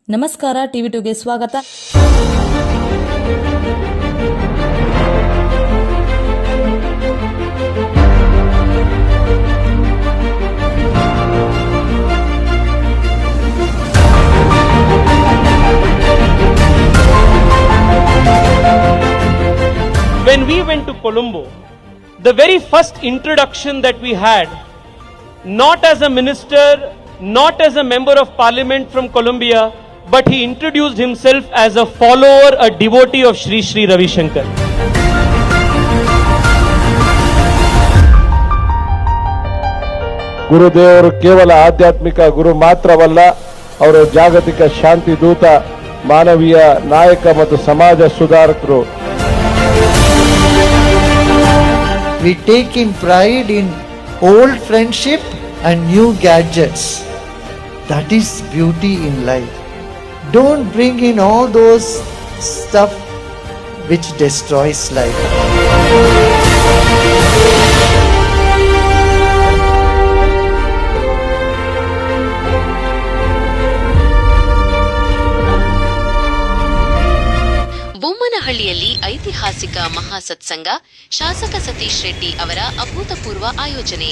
ನಮಸ್ಕಾರ, TV2ಗೆ ಸ್ವಾಗತ. When we went to Colombo, the very first introduction that we had, not as a minister, not as a member of parliament from Colombia, but he introduced himself as a follower, a devotee of Shri Shri Ravi Shankar. ಗುರುದೇವರು ಕೇವಲ ಆಧ್ಯಾತ್ಮಿಕ ಗುರು ಮಾತ್ರವಲ್ಲ, ಅವರು ಜಾಗತಿಕ ಶಾಂತಿ ದೂತ, ಮಾನವೀಯ ನಾಯಕ ಮತ್ತು ಸಮಾಜ ಸುಧಾರಕರು. We take in pride in old friendship and new gadgets. That is beauty in life. Don't bring in all those stuff which destroys life. ಬೊಮ್ಮನಹಳ್ಳಿಯಲ್ಲಿ ಐತಿಹಾಸಿಕ ಮಹಾಸತ್ಸಂಗ, ಶಾಸಕ ಸತೀಶ್ ರೆಡ್ಡಿ ಅವರ ಅಭೂತಪೂರ್ವ ಆಯೋಜನೆ.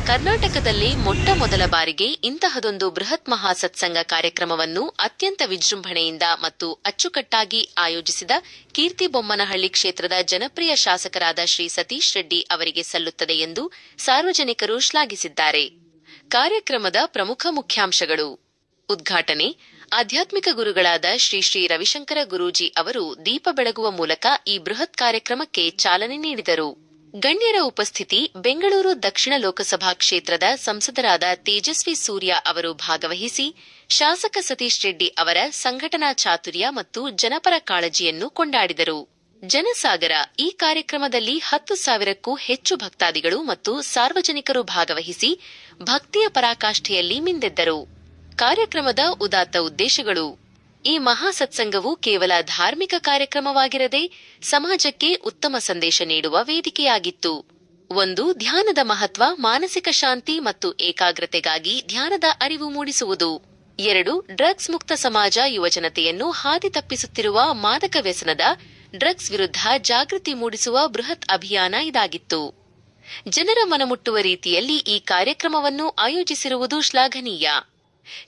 ಕರ್ನಾಟಕದಲ್ಲಿ ಮೊಟ್ಟ ಮೊದಲ ಬಾರಿಗೆ ಇಂತಹದೊಂದು ಬೃಹತ್ ಮಹಾಸತ್ಸಂಗ ಕಾರ್ಯಕ್ರಮವನ್ನು ಅತ್ಯಂತ ವಿಜೃಂಭಣೆಯಿಂದ ಮತ್ತು ಅಚ್ಚುಕಟ್ಟಾಗಿ ಆಯೋಜಿಸಿದ ಕೀರ್ತಿ ಬೊಮ್ಮನಹಳ್ಳಿ ಕ್ಷೇತ್ರದ ಜನಪ್ರಿಯ ಶಾಸಕರಾದ ಶ್ರೀ ಸತೀಶ್ ರೆಡ್ಡಿ ಅವರಿಗೆ ಸಲ್ಲುತ್ತದೆ ಎಂದು ಸಾರ್ವಜನಿಕರು ಶ್ಲಾಘಿಸಿದ್ದಾರೆ. ಕಾರ್ಯಕ್ರಮದ ಪ್ರಮುಖ ಮುಖ್ಯಾಂಶಗಳು: ಉದ್ಘಾಟನೆ, ಆಧ್ಯಾತ್ಮಿಕ ಗುರುಗಳಾದ ಶ್ರೀ ಶ್ರೀ ರವಿಶಂಕರ ಗುರೂಜಿ ಅವರು ದೀಪ ಬೆಳಗುವ ಮೂಲಕ ಈ ಬೃಹತ್ ಕಾರ್ಯಕ್ರಮಕ್ಕೆ ಚಾಲನೆ ನೀಡಿದರು. ಗಣ್ಯರ ಉಪಸ್ಥಿತಿ: ಬೆಂಗಳೂರು ದಕ್ಷಿಣ ಲೋಕಸಭಾ ಕ್ಷೇತ್ರದ ಸಂಸದರಾದ ತೇಜಸ್ವಿ ಸೂರ್ಯ ಅವರು ಭಾಗವಹಿಸಿ ಶಾಸಕ ಸತೀಶ್ ರೆಡ್ಡಿ ಅವರ ಸಂಘಟನಾ ಚಾತುರ್ಯ ಮತ್ತು ಜನಪರ ಕಾಳಜಿಯನ್ನು ಕೊಂಡಾಡಿದರು. ಜನಸಾಗರ: ಈ ಕಾರ್ಯಕ್ರಮದಲ್ಲಿ 10,000ಕ್ಕೂ ಹೆಚ್ಚು ಭಕ್ತಾದಿಗಳು ಮತ್ತು ಸಾರ್ವಜನಿಕರು ಭಾಗವಹಿಸಿ ಭಕ್ತಿಯ ಪರಾಕಾಷ್ಠೆಯಲ್ಲಿ ಮಿಂದೆದ್ದರು. ಕಾರ್ಯಕ್ರಮದ ಉದಾತ್ತ ಉದ್ದೇಶಗಳು: ಈ ಮಹಾಸತ್ಸಂಗವು ಕೇವಲ ಧಾರ್ಮಿಕ ಕಾರ್ಯಕ್ರಮವಾಗಿರದೆ ಸಮಾಜಕ್ಕೆ ಉತ್ತಮ ಸಂದೇಶ ನೀಡುವ ವೇದಿಕೆಯಾಗಿತ್ತು. 1. ಧ್ಯಾನದ ಮಹತ್ವ, ಮಾನಸಿಕ ಶಾಂತಿ ಮತ್ತು ಏಕಾಗ್ರತೆಗಾಗಿ ಧ್ಯಾನದ ಅರಿವು ಮೂಡಿಸುವುದು. 2. ಡ್ರಗ್ಸ್ ಮುಕ್ತ ಸಮಾಜ, ಯುವಜನತೆಯನ್ನು ಹಾದಿ ತಪ್ಪಿಸುತ್ತಿರುವ ಮಾದಕ ವ್ಯಸನದ ಡ್ರಗ್ಸ್ ವಿರುದ್ಧ ಜಾಗೃತಿ ಮೂಡಿಸುವ ಬೃಹತ್ ಅಭಿಯಾನ ಇದಾಗಿತ್ತು. ಜನರ ಮನಮುಟ್ಟುವ ರೀತಿಯಲ್ಲಿ ಈ ಕಾರ್ಯಕ್ರಮವನ್ನು ಆಯೋಜಿಸಿರುವುದು ಶ್ಲಾಘನೀಯ.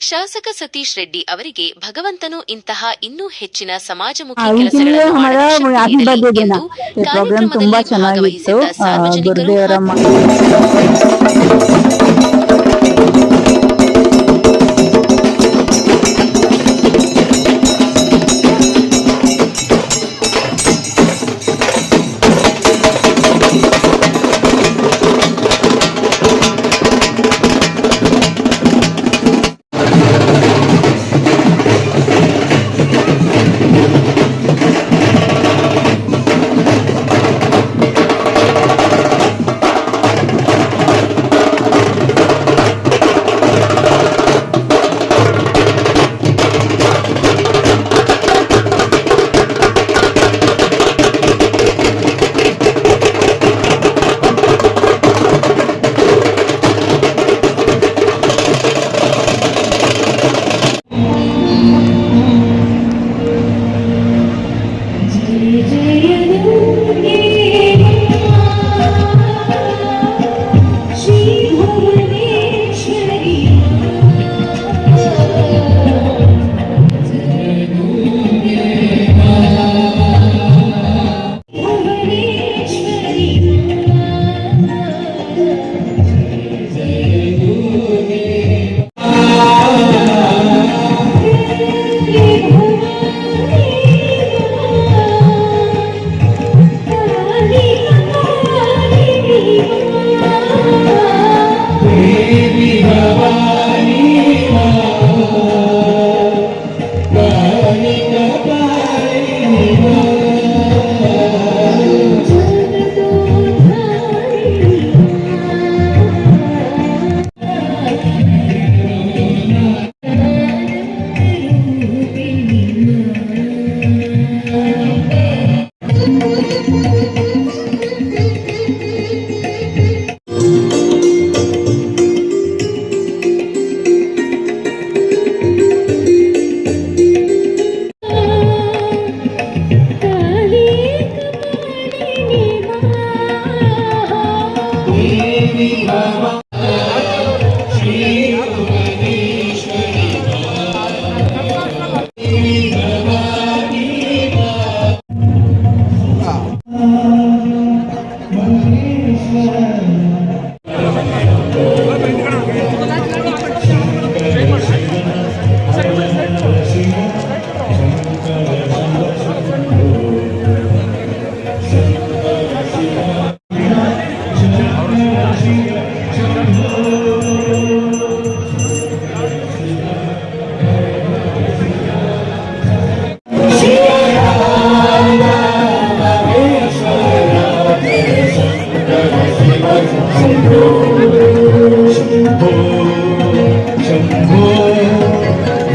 ಶಾಸಕ ಸತೀಶ್ ರೆಡ್ಡಿ ಅವರಿಗೆ ಭಗವಂತನು ಇಂತಹ ಇನ್ನೂ ಹೆಚ್ಚಿನ ಸಮಾಜಮುಖಿ ಕೆಲಸಗಳನ್ನು ಮಾಡಲು ಶಕ್ತಿ ನೀಡಲಿ ಎಂದು ಕಾರ್ಯಕ್ರಮದಲ್ಲಿ ಭಾಗವಹಿಸಿದ್ದ ಸಾರ್ವಜನಿಕರು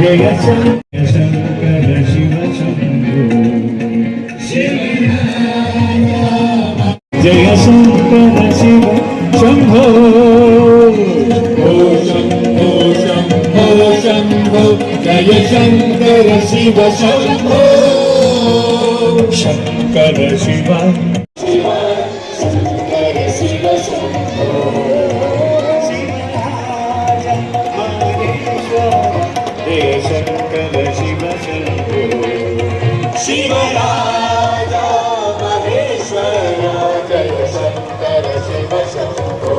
जय शंकर शिव शंभो जय शंकर शिव शंभो शंभो शंभो शंभो जय शंकर शिव शंभो शंकर शिव शंकर शिव शंभो शिवराजा महेश्वर जय शंकर शिव शंभो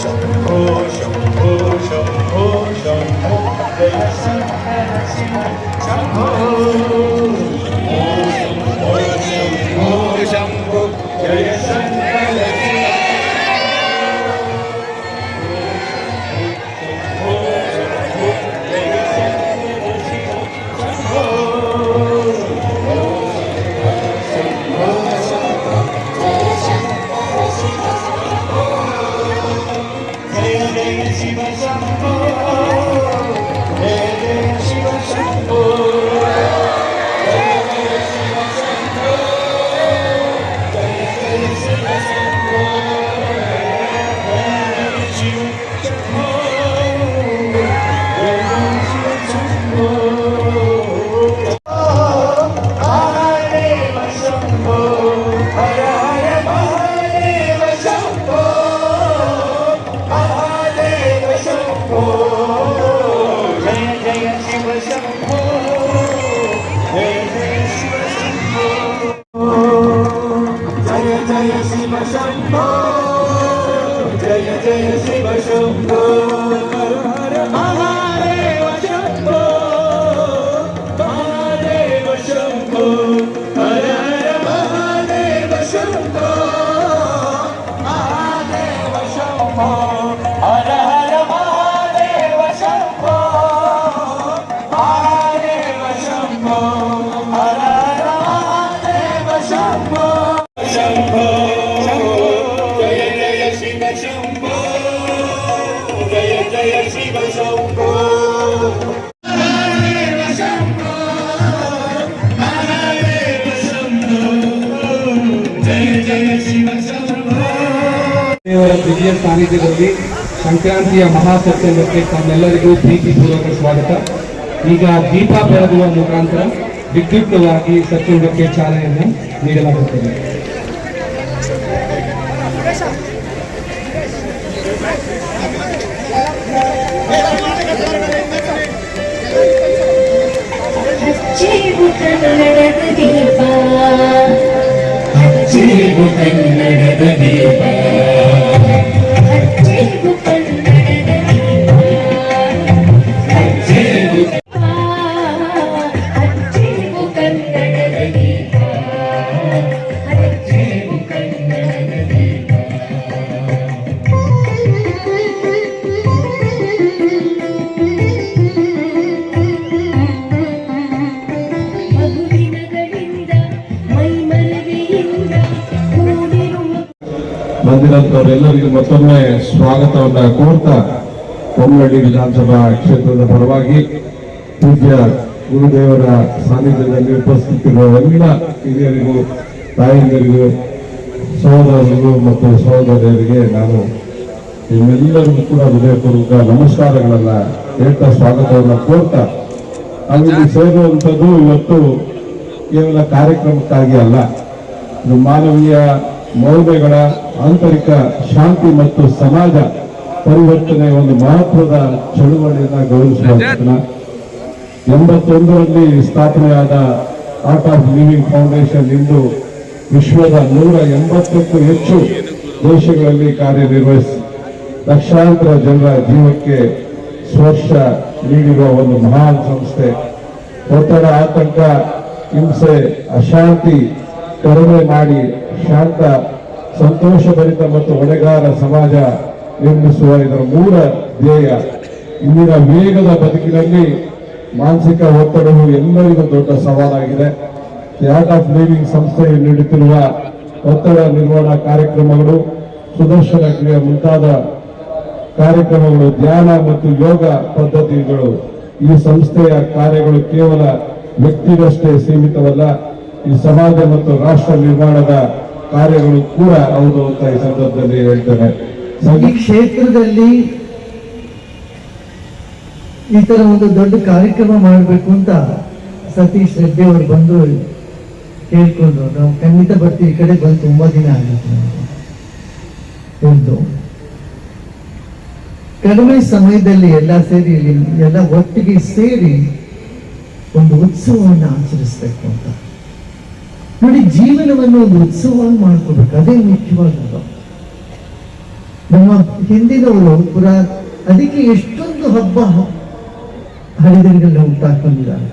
शंभो शंभो शंभो शंभो जय शंकर शिव शंभो शंभो शंभो शंभो जय शंकर जय जय शिव शंभो हर हर महादेव शंभो महादेव शंभो हर हर महादेव शंभो महादेव शंभो हर हर महादेव शंभो महादेव शंभो हर हर महादेव शंभो शंभो जय जय शिव शंभो जय जय शिव शंभो महादेव शंभो महादेव शंभो जय जय शिव शंभो ದೇವರ ದಿವ್ಯ ಸಾನ್ನಿಧ್ಯದಲ್ಲಿ ಸಂಕ್ರಾಂತಿಯ ಮಹಾಸತ್ಸಂಗಕ್ಕೆ ತಮ್ಮೆಲ್ಲರಿಗೂ ಪ್ರೀತಿಪೂರ್ವಕ ಸ್ವಾಗತ. ಈಗ ದೀಪ ಬೆಳಗುವ ಮುಖಾಂತರ ವಿದ್ಯುಕ್ತವಾಗಿ ಸತ್ಸಂಗಕ್ಕೆ ಚಾಲನೆಯನ್ನು ನೀಡಲಾಗುತ್ತದೆ. ಹಚ್ಚಿರು ಕನ್ನಡದ ದೀಪ ಬಂದಿರೋಂಥವರೆಲ್ಲರಿಗೂ ಮತ್ತೊಮ್ಮೆ ಸ್ವಾಗತವನ್ನ ಕೋರ್ತಾ ಕೊಮ್ಮನಹಳ್ಳಿ ವಿಧಾನಸಭಾ ಕ್ಷೇತ್ರದ ಪರವಾಗಿ ಪೂಜ್ಯ ಗುರುದೇವರ ಸಾನ್ನಿಧ್ಯದಲ್ಲಿ ಉಪಸ್ಥಿತಿರುವ ಎಲ್ಲ ಹಿರಿಯರಿಗೂ ತಾಯಂದಿರಿಗೂ ಸಹೋದರರಿಗೂ ಮತ್ತು ಸಹೋದರಿಯರಿಗೆ ನಾನು ನಿಮ್ಮೆಲ್ಲರಿಗೂ ಕೂಡ ಹೃದಯಪೂರ್ವಕ ನಮಸ್ಕಾರಗಳನ್ನ ಹೇಳ್ತಾ ಸ್ವಾಗತವನ್ನ ಕೋರ್ತಾ ಅಲ್ಲಿ ಸೇರುವಂಥದ್ದು ಇವತ್ತು ಕೇವಲ ಕಾರ್ಯಕ್ರಮಕ್ಕಾಗಿ ಅಲ್ಲ, ಇದು ಮಾನವೀಯ ಮೌಲ್ಯಗಳ ಆಂತರಿಕ ಶಾಂತಿ ಮತ್ತು ಸಮಾಜ ಪರಿವರ್ತನೆ ಒಂದು ಮಹತ್ವದ ಚಳುವಳಿಯನ್ನ ಗೌರವಿಸುವ 81ರಲ್ಲಿ ಸ್ಥಾಪನೆಯಾದ ಆರ್ಟ್ ಆಫ್ ಲಿವಿಂಗ್ ಫೌಂಡೇಶನ್ ಇಂದು ವಿಶ್ವದ 180ಕ್ಕೂ ಹೆಚ್ಚು ದೇಶಗಳಲ್ಲಿ ಕಾರ್ಯನಿರ್ವಹಿಸಿ ಲಕ್ಷಾಂತರ ಜನರ ಜೀವಕ್ಕೆ ಸ್ಪರ್ಶ ನೀಡಿರುವ ಒಂದು ಮಹಾನ್ ಸಂಸ್ಥೆ. ಒತ್ತಡ, ಆತಂಕ, ಹಿಂಸೆ, ಅಶಾಂತಿ ಕಡಿಮೆ ಮಾಡಿ ಶಾಂತ, ಸಂತೋಷಭರಿತ ಮತ್ತು ಹೊಣೆಗಾರ ಸಮಾಜ ನಿರ್ಮಿಸುವ ಇದರ ಮೂಲ ಧ್ಯೇಯ. ಇಂದಿನ ವೇಗದ ಬದುಕಿನಲ್ಲಿ ಮಾನಸಿಕ ಒತ್ತಡವು ಎಲ್ಲರಿಗೂ ದೊಡ್ಡ ಸವಾಲಾಗಿದೆ. ಆರ್ಟ್ ಆಫ್ ಲಿವಿಂಗ್ ಸಂಸ್ಥೆಯು ನೀಡುತ್ತಿರುವ ಒತ್ತಡ ನಿರ್ವಹಣಾ ಕಾರ್ಯಕ್ರಮಗಳು, ಸುದರ್ಶನ ಕ್ರಿಯೆ ಮುಂತಾದ ಕಾರ್ಯಕ್ರಮಗಳು, ಧ್ಯಾನ ಮತ್ತು ಯೋಗ ಪದ್ಧತಿಗಳು ಈ ಸಂಸ್ಥೆಯ ಕಾರ್ಯಗಳು ಕೇವಲ ವ್ಯಕ್ತಿಗಷ್ಟೇ ಸೀಮಿತವಲ್ಲ, ಈ ಸಮಾಜ ಮತ್ತು ರಾಷ್ಟ್ರ ನಿರ್ಮಾಣದ ಕಾರ್ಯಗಳು ಕೂಡ ಹೌದು ಅಂತ ಈ ಸಂದರ್ಭದಲ್ಲಿ ಹೇಳ್ತೇನೆ. ಈ ಕ್ಷೇತ್ರದಲ್ಲಿ ಈ ತರ ಒಂದು ದೊಡ್ಡ ಕಾರ್ಯಕ್ರಮ ಮಾಡಬೇಕು ಅಂತ ಸತೀಶ್ ರೆಡ್ಡಿ ಅವರು ಬಂದು ಕೇಳ್ಕೊಂಡ್ರು. ನಾವು ಖಂಡಿತ ಬರ್ತೀವಿ, ಈ ಕಡೆ ಬಂದು ತುಂಬಾ ದಿನ ಆಗಿತ್ತು. ಒಂದು ಕಡಿಮೆ ಸಮಯದಲ್ಲಿ ಎಲ್ಲ ಸೇರಿ ಎಲ್ಲ ಒಟ್ಟಿಗೆ ಸೇರಿ ಒಂದು ಉತ್ಸವವನ್ನು ಆಚರಿಸ್ಬೇಕು ಅಂತ ನೋಡಿ. ಜೀವನವನ್ನು ಒಂದು ಉತ್ಸವವಾಗಿ ಮಾಡ್ಕೋಬೇಕು, ಅದೇ ಮುಖ್ಯವಾದದ್ದು. ನಮ್ಮ ಹಿಂದಿನವರು ಅದಕ್ಕೆ ಎಷ್ಟೊಂದು ಹಬ್ಬ ಹರಿದಿನಗಳನ್ನ ಹುಟ್ಟಾಕೊಂಡಿದ್ದಾರೆ.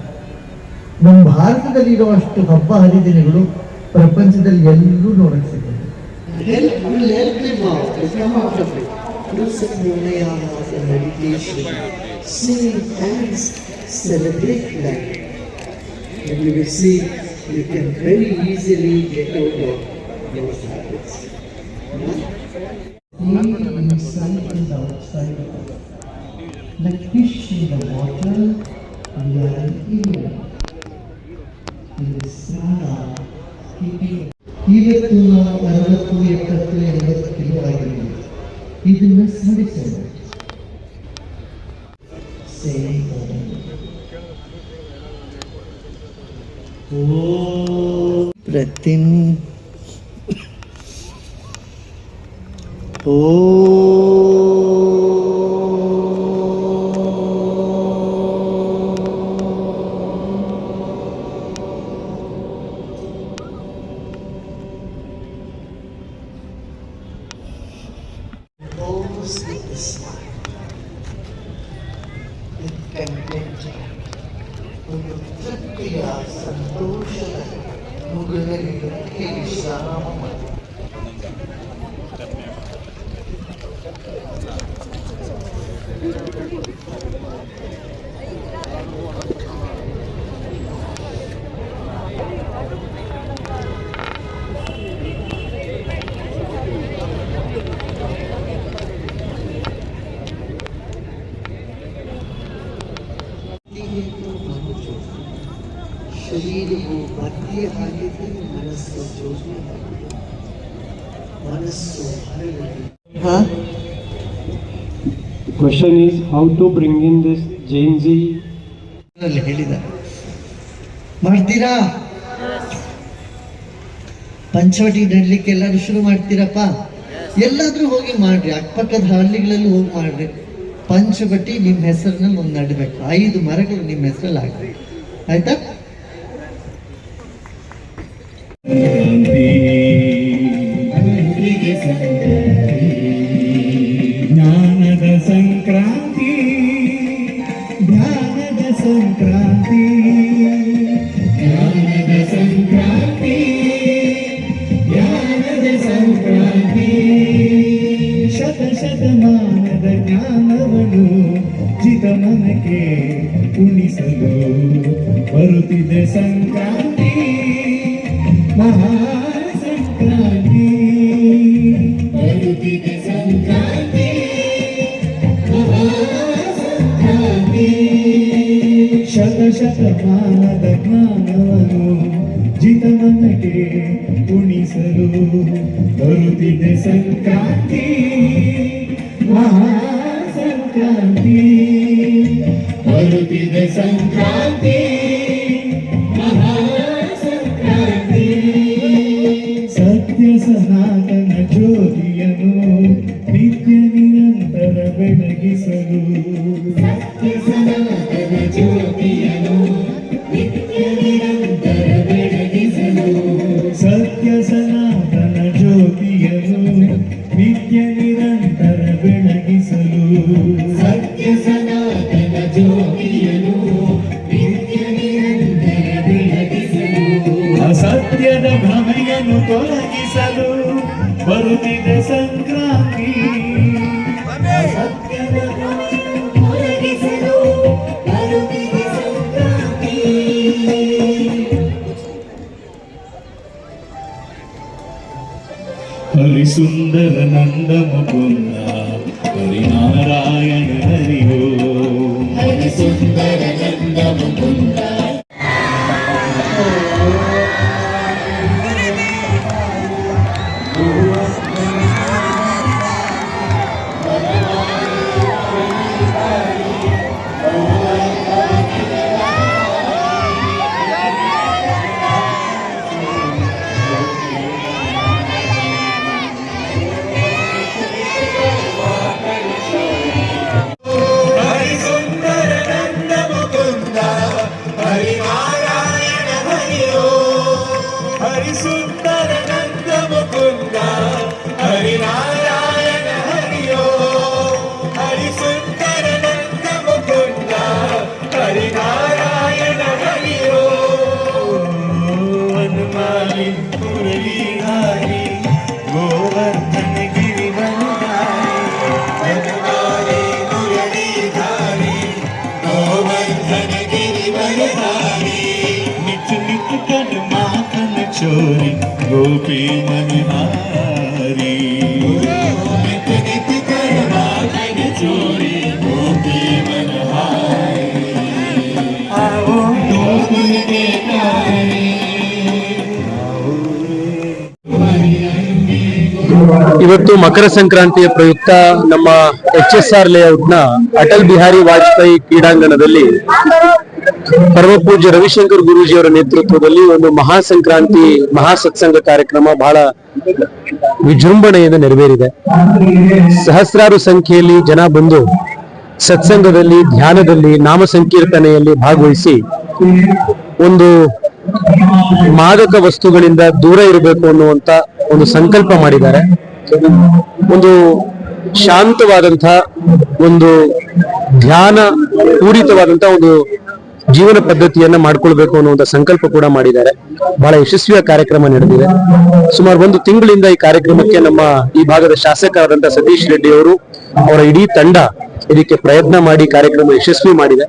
ನಮ್ಮ ಭಾರತದಲ್ಲಿ ಇರುವಷ್ಟು ಹಬ್ಬ ಹರಿದಿನಗಳು ಪ್ರಪಂಚದಲ್ಲಿ ಎಲ್ಲರೂ ನೋಡಕ್ ಸಿಗುತ್ತೆ. You can very easily get out of those habits. Inside and outside, like fish in the water, we are in the sana, keeping. ಇವತ್ತು ನಾವು 60, 70, 80 ಕಿಲೋ ಆಗಿದ್ದೀವಿ. ಇದನ್ನ ಸರಿಸೋಣ. ಪ್ರತಿಂ ತೃಪ್ತಿಯ ಸಂತೋಷದ ಮುಗುಳರಿಗೆ ವಿಶ್ರಾಮ ಮಾಡಿ. ಶರೀರವು ಬತ್ತಿ ಆಗಿದ್ದು ಮನಸ್ಸು ಜ್ಯೋತಿ, ಮನಸ್ಸು ಹರಳಲಿ. Question is how to bring in this Jain Z. ಹೇಳಿದ ಮಾಡ್ತೀರಾ? ಪಂಚವಟಿ ನಡ್ಲಿಕ್ಕೆ ಎಲ್ಲರೂ ಶುರು ಮಾಡ್ತೀರಪ್ಪ? ಎಲ್ಲಾದ್ರೂ ಹೋಗಿ ಮಾಡ್ರಿ, ಅಕ್ಕಪಕ್ಕದ ಹಳ್ಳಿಗಳಲ್ಲಿ ಹೋಗಿ ಮಾಡ್ರಿ. ಪಂಚವಟಿ ನಿಮ್ಮ ಹೆಸರಿನಲ್ಲಿ ಒಂದು ನಡಬೇಕು, 5 ಮರಗಳು ನಿಮ್ಮ ಹೆಸರಲ್ಲಿ ಆಗ್ಬೇಕು, ಆಯ್ತಾ? ಜ್ಞಾನದ ಸಂಕ್ರಾಂತಿ, ಜ್ಞಾನದ ಸಂಕ್ರಾಂತಿ, ಜ್ಞಾನದ ಸಂಕ್ರಾಂತಿ, ಜ್ಞಾನದ ಸಂಕ್ರಾಂತಿ. ಶತಮಾನದ ಜ್ಞಾನವನ್ನು ಚಿತಮನಕ್ಕೆ ಉಣಿಸಲು ಬರುತ್ತಿದೆ ಸಂಕ್ರಾಂತಿ, ಮಹಾ ಸಂಕ್ರಾಂತಿ, ಬರುತ್ತಿದೆ ಸಂಕ್ರಾಂತಿ, ಮಹಾ ಸಂಕ್ರಾಂತಿ. ಶತಮಾನದ ಜ್ಞಾನವನ್ನು ಜಿತಮನಕ್ಕೆ ಉಣಿಸಲು ಬರುತ್ತಿದೆ ಸಂಕ್ರಾಂತಿ, ಮಹಾ ಸಂಕ್ರಾಂತಿ, ಬರುತ್ತಿದೆ ಸಂಕ್ರಾಂತಿ, ಮಹಾ ಸಂಕ್ರಾಂತಿ. ಸತ್ಯ ಸನಾತನ ಜ್ಯೋತಿಯನ್ನು ನಿತ್ಯ ನಿರಂತರ ಬೆಳಗಿಸಲು, ಸತ್ಯ ಸನಾತನ ಜ್ಯೋತಿಯನ್ನು ನಿತ್ಯ ನಿರಂತರ ಬೆಳಗಿಸಲು, ಸತ್ಯ ಸನಾತನ ಜ್ಯೋತಿಯನ್ನು ನಿತ್ಯ ನಿರಂತರ ಬೆಳಗಿಸಲು, ಸತ್ಯ ಸನಾತನ ಜ್ಯೋತಿಯನ್ನು ನಿತ್ಯ ನಿರಂತರ ಬೆಳಗಿಸಲು, ಅಸತ್ಯದ ಭ್ರಮೆಯನ್ನು ತೊಲಗಿಸಲು ಬರುತ್ತಿದೆ ಸಂಕ್ರಾಂತಿ, ಅಸತ್ಯದ ಭ್ರಮೆಯನ್ನು ತೊಲಗಿಸಲು ಬರುತ್ತಿದೆ ಸಂಕ್ರಾಂತಿ. ಹರಿಸುಂದರ ನಂದ ಮುಕುಂದ ಹರಿನಾರಾಯಣ ಹರಿಯೋ, ಹರಿಸುಂದರ धनगिरी वरदारी नित नित कन माखन चोरी गोपी मनहारी नित नित कन माखन चोरी गोपी मनहारी आओ गोकुल के तारे ಇವತ್ತು ಮಕರ ಸಂಕ್ರಾಂತಿಯ ಪ್ರಯುಕ್ತ ನಮ್ಮ HSR ಲೇಔಟ್ನ ಅಟಲ್ ಬಿಹಾರಿ ವಾಜಪೇಯಿ ಕ್ರೀಡಾಂಗಣದಲ್ಲಿ ಪರಮಪೂಜ್ಯ ರವಿಶಂಕರ್ ಗುರೂಜಿಯವರ ನೇತೃತ್ವದಲ್ಲಿ ಒಂದು ಮಹಾ ಸಂಕ್ರಾಂತಿ ಮಹಾ ಸತ್ಸಂಗ ಕಾರ್ಯಕ್ರಮ ಬಹಳ ವಿಜೃಂಭಣೆಯಿಂದ ನೆರವೇರಿದೆ. ಸಹಸ್ರಾರು ಸಂಖ್ಯೆಯಲ್ಲಿ ಜನ ಬಂದು ಸತ್ಸಂಗದಲ್ಲಿ, ಧ್ಯಾನದಲ್ಲಿ, ನಾಮ ಸಂಕೀರ್ತನೆಯಲ್ಲಿ ಭಾಗವಹಿಸಿ ಒಂದು ಮಾದಕ ವಸ್ತುಗಳಿಂದ ದೂರ ಇರಬೇಕು ಅನ್ನುವಂತ ಒಂದು ಸಂಕಲ್ಪ ಮಾಡಿದ್ದಾರೆ. ಒಂದು ಶಾಂತವಾದಂತಹ ಒಂದು ಧ್ಯಾನ ಪೂರಿತವಾದಂತಹ ಒಂದು ಜೀವನ ಪದ್ಧತಿಯನ್ನ ಮಾಡ್ಕೊಳ್ಬೇಕು ಅನ್ನುವಂತ ಸಂಕಲ್ಪ ಕೂಡ ಮಾಡಿದ್ದಾರೆ. ಬಹಳ ಯಶಸ್ವಿಯ ಕಾರ್ಯಕ್ರಮ ನಡೆದಿದೆ. ಸುಮಾರು ಒಂದು ತಿಂಗಳಿಂದ ಈ ಕಾರ್ಯಕ್ರಮಕ್ಕೆ ನಮ್ಮ ಈ ಭಾಗದ ಶಾಸಕರಾದಂತಹ ಸತೀಶ್ ರೆಡ್ಡಿ ಅವರು, ಅವರ ಇಡೀ ತಂಡ ಇದಕ್ಕೆ ಪ್ರಯತ್ನ ಮಾಡಿ ಕಾರ್ಯಕ್ರಮ ಯಶಸ್ವಿ ಮಾಡಿದೆ.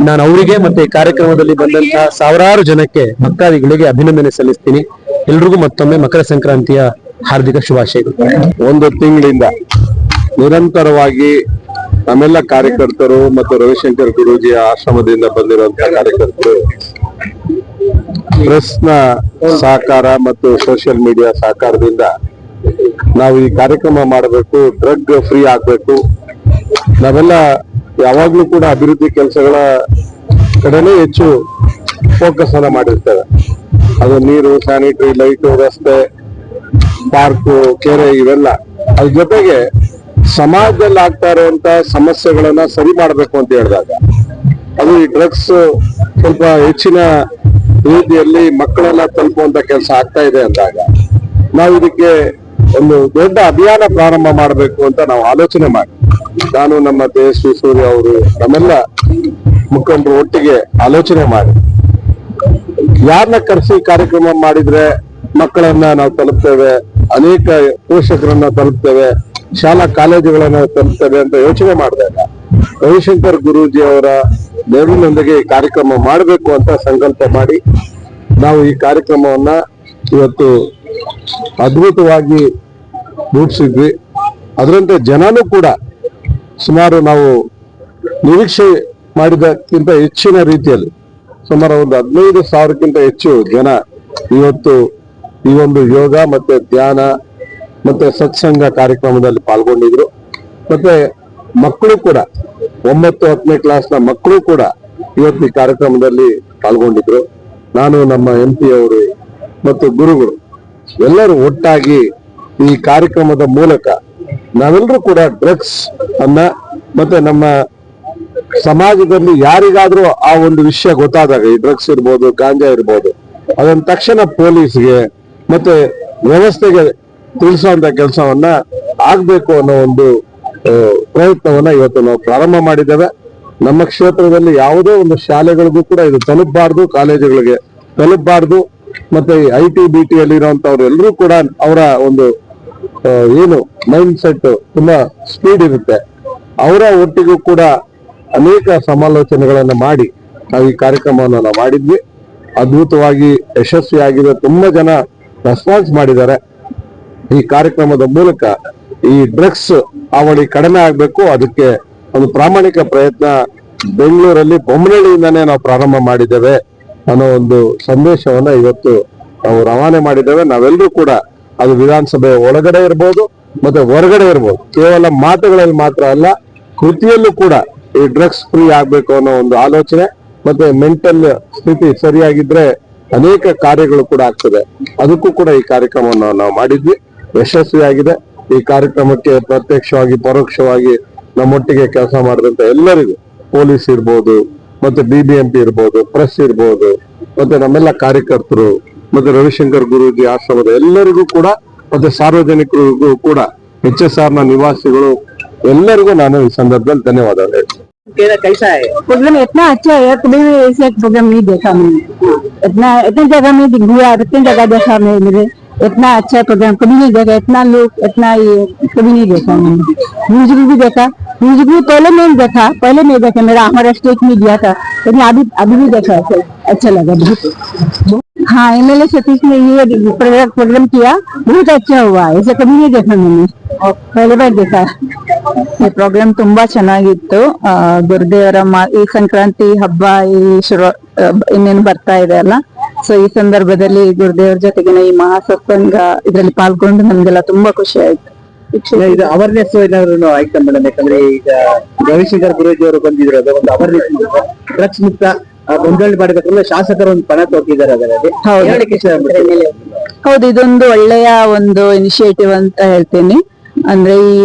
ನಾನು ಅವರಿಗೆ ಮತ್ತೆ ಈ ಕಾರ್ಯಕ್ರಮದಲ್ಲಿ ಬಂದಂತಹ ಸಾವಿರಾರು ಜನಕ್ಕೆ ಭಕ್ತಾದಿಗಳಿಗೆ ಅಭಿನಂದನೆ ಸಲ್ಲಿಸ್ತೀನಿ. ಎಲ್ರಿಗೂ ಮತ್ತೊಮ್ಮೆ ಮಕರ ಸಂಕ್ರಾಂತಿಯ ಹಾರ್ದಿಕ ಶುಭಾಶಯಗಳು. ಒಂದು ತಿಂಗಳಿಂದ ನಿರಂತರವಾಗಿ ನಮ್ಮೆಲ್ಲ ಕಾರ್ಯಕರ್ತರು ಮತ್ತು ರವಿಶಂಕರ್ ಗುರೂಜಿಯ ಆಶ್ರಮದಿಂದ ಬಂದಿರುವಂತಹ ಕಾರ್ಯಕರ್ತರು ಪ್ರೆಸ್ನ ಸಹಕಾರ ಮತ್ತು ಸೋಷಿಯಲ್ ಮೀಡಿಯಾ ಸಹಕಾರದಿಂದ ನಾವು ಈ ಕಾರ್ಯಕ್ರಮ ಮಾಡಬೇಕು, ಡ್ರಗ್ ಫ್ರೀ ಆಗ್ಬೇಕು. ನಾವೆಲ್ಲ ಯಾವಾಗ್ಲೂ ಕೂಡ ಅಭಿವೃದ್ಧಿ ಕೆಲಸಗಳ ಕಡೆನೇ ಹೆಚ್ಚು ಫೋಕಸ್ ಅನ್ನ ಮಾಡಿರ್ತೇವೆ. ಅದು ನೀರು, ಸ್ಯಾನಿಟರಿ, ಲೈಟು, ರಸ್ತೆ, ಪಾರ್ಕು, ಕೆರೆ ಇವೆಲ್ಲ. ಅದ್ರ ಜೊತೆಗೆ ಸಮಾಜದಲ್ಲಿ ಆಗ್ತಾ ಇರುವಂತ ಸಮಸ್ಯೆಗಳನ್ನ ಸರಿ ಮಾಡ್ಬೇಕು ಅಂತ ಹೇಳಿದಾಗ ಅದು ಈ ಡ್ರಗ್ಸ್ ಸ್ವಲ್ಪ ಹೆಚ್ಚಿನ ರೀತಿಯಲ್ಲಿ ಮಕ್ಕಳೆಲ್ಲ ತಲುಪುವಂತ ಕೆಲಸ ಆಗ್ತಾ ಇದೆ ಅಂದಾಗ ನಾವು ಇದಕ್ಕೆ ಒಂದು ದೊಡ್ಡ ಅಭಿಯಾನ ಪ್ರಾರಂಭ ಮಾಡಬೇಕು ಅಂತ ನಾವು ಆಲೋಚನೆ ಮಾಡಿ, ನಾನು ನಮ್ಮ ತೇಜಸ್ವಿ ಸೂರ್ಯ ಅವರು ನಮ್ಮೆಲ್ಲ ಮುಖಂಡರು ಒಟ್ಟಿಗೆ ಆಲೋಚನೆ ಮಾಡಿ ಯಾರನ್ನ ಕರೆಸಿ ಕಾರ್ಯಕ್ರಮ ಮಾಡಿದ್ರೆ ಮಕ್ಕಳನ್ನ ನಾವು ತಲುಪ್ತೇವೆ, ಅನೇಕ ಪೋಷಕರನ್ನ ತಲುಪ್ತೇವೆ, ಶಾಲಾ ಕಾಲೇಜುಗಳನ್ನ ತಲುಪ್ತೇವೆ ಅಂತ ಯೋಚನೆ ಮಾಡಿದಾಗ ರವಿಶಂಕರ್ ಗುರೂಜಿ ಅವರ ನೆರವಿನೊಂದಿಗೆ ಈ ಕಾರ್ಯಕ್ರಮ ಮಾಡಬೇಕು ಅಂತ ಸಂಕಲ್ಪ ಮಾಡಿ ನಾವು ಈ ಕಾರ್ಯಕ್ರಮವನ್ನ ಇವತ್ತು ಅದ್ಭುತವಾಗಿ ರೂಪಿಸಿದ್ವಿ. ಅದರಂತೆ ಜನನೂ ಕೂಡ ಸುಮಾರು ನಾವು ನಿರೀಕ್ಷೆ ಮಾಡಿದಕ್ಕಿಂತ ಹೆಚ್ಚಿನ ರೀತಿಯಲ್ಲಿ ಸುಮಾರು ಒಂದು 15,000ಕ್ಕಿಂತ ಹೆಚ್ಚು ಜನ ಇವತ್ತು ಈ ಒಂದು ಯೋಗ ಮತ್ತೆ ಧ್ಯಾನ ಮತ್ತೆ ಸತ್ಸಂಗ ಕಾರ್ಯಕ್ರಮದಲ್ಲಿ ಪಾಲ್ಗೊಂಡಿದ್ರು. ಮತ್ತೆ ಮಕ್ಕಳು ಕೂಡ 9-10ನೇ ಕ್ಲಾಸ್ನ ಮಕ್ಕಳು ಕೂಡ ಇವತ್ತು ಈ ಕಾರ್ಯಕ್ರಮದಲ್ಲಿ ಪಾಲ್ಗೊಂಡಿದ್ರು. ನಾನು, ನಮ್ಮ MP ಅವರು ಮತ್ತು ಗುರುಗಳು ಎಲ್ಲರೂ ಒಟ್ಟಾಗಿ ಈ ಕಾರ್ಯಕ್ರಮದ ಮೂಲಕ ನಾವೆಲ್ಲರೂ ಕೂಡ ಡ್ರಗ್ಸ್ ಅನ್ನ ಮತ್ತೆ ನಮ್ಮ ಸಮಾಜದಲ್ಲಿ ಯಾರಿಗಾದ್ರೂ ಆ ಒಂದು ವಿಷಯ ಗೊತ್ತಾದಾಗ, ಈ ಡ್ರಗ್ಸ್ ಇರ್ಬೋದು, ಗಾಂಜಾ ಇರ್ಬೋದು, ಅದನ್ನ ತಕ್ಷಣ ಪೊಲೀಸ್ಗೆ ಮತ್ತೆ ವ್ಯವಸ್ಥೆಗೆ ತಿಳಿಸುವಂತ ಕೆಲಸವನ್ನ ಆಗ್ಬೇಕು ಅನ್ನೋ ಒಂದು ಪ್ರಯತ್ನವನ್ನ ಇವತ್ತು ನಾವು ಪ್ರಾರಂಭ ಮಾಡಿದ್ದೇವೆ. ನಮ್ಮ ಕ್ಷೇತ್ರದಲ್ಲಿ ಯಾವುದೇ ಒಂದು ಶಾಲೆಗಳಿಗೂ ಕೂಡ ಇದು ತಲುಪಬಾರ್ದು, ಕಾಲೇಜುಗಳಿಗೆ ತಲುಪಬಾರ್ದು. ಮತ್ತೆ IT BT ಅಲ್ಲಿ ಇರುವಂತವ್ರು ಎಲ್ಲರೂ ಕೂಡ ಅವರ ಒಂದು ಏನು ಮೈಂಡ್ ಸೆಟ್ ತುಂಬಾ ಸ್ಪೀಡ್ ಇರುತ್ತೆ. ಅವರ ಒಟ್ಟಿಗೂ ಕೂಡ ಅನೇಕ ಸಮಾಲೋಚನೆಗಳನ್ನ ಮಾಡಿ ನಾವು ಈ ಕಾರ್ಯಕ್ರಮವನ್ನು ನಾವು ಮಾಡಿದ್ವಿ. ಅದ್ಭುತವಾಗಿ ಯಶಸ್ವಿಯಾಗಿದೆ. ತುಂಬಾ ಜನ ರೆಸ್ಪಾನ್ಸ್ ಮಾಡಿದ್ದಾರೆ. ಈ ಕಾರ್ಯಕ್ರಮದ ಮೂಲಕ ಈ ಡ್ರಗ್ಸ್ ಹಾವಳಿ ಕಡಿಮೆ ಆಗ್ಬೇಕು, ಅದಕ್ಕೆ ಒಂದು ಪ್ರಾಮಾಣಿಕ ಪ್ರಯತ್ನ ಬೆಂಗಳೂರಲ್ಲಿ ಬೊಮ್ಮನಹಳ್ಳಿಯಿಂದಾನೇ ನಾವು ಪ್ರಾರಂಭ ಮಾಡಿದ್ದೇವೆ ಅನ್ನೋ ಒಂದು ಸಂದೇಶವನ್ನ ಇವತ್ತು ನಾವು ರವಾನೆ ಮಾಡಿದ್ದೇವೆ. ನಾವೆಲ್ಲರೂ ಕೂಡ ಅದು ವಿಧಾನಸಭೆ ಒಳಗಡೆ ಇರ್ಬೋದು ಮತ್ತೆ ಹೊರಗಡೆ ಇರ್ಬೋದು, ಕೇವಲ ಮಾತುಗಳಲ್ಲಿ ಮಾತ್ರ ಅಲ್ಲ, ಕೃತಿಯಲ್ಲೂ ಕೂಡ ಈ ಡ್ರಗ್ಸ್ ಫ್ರೀ ಆಗ್ಬೇಕು ಅನ್ನೋ ಒಂದು ಆಲೋಚನೆ ಮತ್ತೆ ಮೆಂಟಲ್ ಸ್ಥಿತಿ ಸರಿಯಾಗಿದ್ರೆ ಅನೇಕ ಕಾರ್ಯಗಳು ಕೂಡ ಆಗ್ತದೆ. ಅದಕ್ಕೂ ಕೂಡ ಈ ಕಾರ್ಯಕ್ರಮವನ್ನು ನಾವು ಮಾಡಿದ್ವಿ, ಯಶಸ್ವಿಯಾಗಿದೆ. ಈ ಕಾರ್ಯಕ್ರಮಕ್ಕೆ ಪ್ರತ್ಯಕ್ಷವಾಗಿ ಪರೋಕ್ಷವಾಗಿ ನಮ್ಮೊಟ್ಟಿಗೆ ಕೆಲಸ ಮಾಡಿದಂತ ಎಲ್ಲರಿಗೂ, ಪೊಲೀಸ್ ಇರ್ಬೋದು ಮತ್ತೆ BBMP ಇರ್ಬೋದು, ಪ್ರೆಸ್ ಇರ್ಬೋದು, ಮತ್ತೆ ನಮ್ಮೆಲ್ಲ ಕಾರ್ಯಕರ್ತರು ಮತ್ತೆ ರವಿಶಂಕರ್ ಗುರೂಜಿ ಆಶ್ರಮದ ಎಲ್ಲರಿಗೂ ಕೂಡ ಮತ್ತೆ ಸಾರ್ವಜನಿಕರಿಗೂ ಕೂಡ HSR ನ ನಿವಾಸಿಗಳು ಎಲ್ಲರಿಗೂ ನಾನು ಈ ಸಂದರ್ಭದಲ್ಲಿ ಧನ್ಯವಾದಗಳು ಹೇಳ್ತೀನಿ. कैसा है प्रोग्राम? इतना अच्छा है, कभी भी ऐसा प्रोग्राम नहीं देखा मैंने. इतनी जगह में घूरा, इतनी जगह देखा मैंने. इतना अच्छा प्रोग्राम कभी नहीं देखा, इतना लोग, इतना ये कभी नहीं देखा मैंने. म्यूजिक भी देखा, मुझे भी पहले नहीं देखा, मेरा हमारा स्टेट में दिया था, लेकिन अभी भी देखा, अच्छा लगा बहुत। हाँ, MLA सतीश ने ये प्रोग्राम किया, बहुत अच्छा हुआ, ऐसा कभी नहीं देखा मैंने, पहले बार देखा। ಈ ಪ್ರೋಗ್ರಾಮ್ ತುಂಬಾ ಚೆನ್ನಾಗಿತ್ತು. ಗುರುದೇವರ ಈ ಸಂಕ್ರಾಂತಿ ಹಬ್ಬ ಇನ್ನೇನು ಬರ್ತಾ ಇದೆ ಅಲ್ಲ, ಸೊ ಈ ಸಂದರ್ಭದಲ್ಲಿ ಗುರುದೇವರ ಜೊತೆಗಿನ ಈ ಮಹಾಸತ್ಸಂಗ ಇದರಲ್ಲಿ ಪಾಲ್ಗೊಂಡು ನಮ್ಗೆಲ್ಲ ತುಂಬಾ ಖುಷಿ ಆಯ್ತು. ಇದು ಅವೇರ್ನೆಸ್ ಏನಾದ್ರು ಆಯ್ತಾ ಮೇಡಮ್? ಯಾಕಂದ್ರೆ ಈಗ ರವಿಶಂಕರ್ ಗುರೂಜಿ ಅವರು ಬಂದಿದ್ರು, ಅದು ಒಂದು ಅವೇರ್ನೆಸ್ ಡ್ರಗ್ಸ್ ಮುಕ್ತ ಮುಂದೊಳ್ಳಿ ಮಾಡಬೇಕಂದ್ರೆ ಶಾಸಕರು ಒಂದು ಪಣ ತೊಟ್ಟಿದ್ದಾರೆ ಅದರಲ್ಲಿ. ಹೌದು, ಇದೊಂದು ಒಳ್ಳೆಯ ಒಂದು ಇನಿಷಿಯೇಟಿವ್ ಅಂತ ಹೇಳ್ತೀನಿ. ಅಂದ್ರೆ ಈ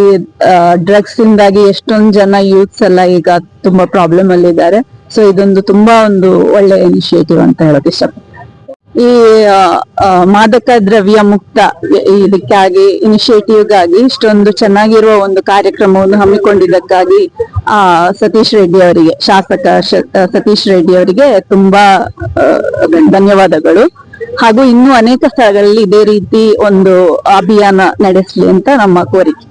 ಡ್ರಗ್ಸ್ ಇಂದಾಗಿ ಎಷ್ಟೊಂದ್ ಜನ ಯೂತ್ಸ್ ಎಲ್ಲ ಈಗ ತುಂಬಾ ಪ್ರಾಬ್ಲಮ್ ಅಲ್ಲಿ ಇದ್ದಾರೆ. ಸೊ ಇದೊಂದು ತುಂಬಾ ಒಂದು ಒಳ್ಳೆ ಇನಿಷಿಯೇಟಿವ್ ಅಂತ ಹೇಳಕ್ ಇಷ್ಟಪಡ್ತೀನಿ. ಈ ಮಾದಕ ದ್ರವ್ಯ ಮುಕ್ತ ಇದಕ್ಕಾಗಿ ಇನಿಷಿಯೇಟಿವ್ಗಾಗಿ ಇಷ್ಟೊಂದು ಚೆನ್ನಾಗಿರುವ ಒಂದು ಕಾರ್ಯಕ್ರಮವನ್ನು ಹಮ್ಮಿಕೊಂಡಿದ್ದಕ್ಕಾಗಿ ಸತೀಶ್ ರೆಡ್ಡಿ ಅವರಿಗೆ, ಶಾಸಕ ಸತೀಶ್ ರೆಡ್ಡಿ ಅವರಿಗೆ ತುಂಬಾ ಧನ್ಯವಾದಗಳು. ಹಾಗೂ ಇನ್ನೂ ಅನೇಕ ಸ್ಥಳಗಳಲ್ಲಿ ಇದೇ ರೀತಿ ಒಂದು ಅಭಿಯಾನ ನಡೆಸಲಿ ಅಂತ ನಮ್ಮ ಕೋರಿಕೆ.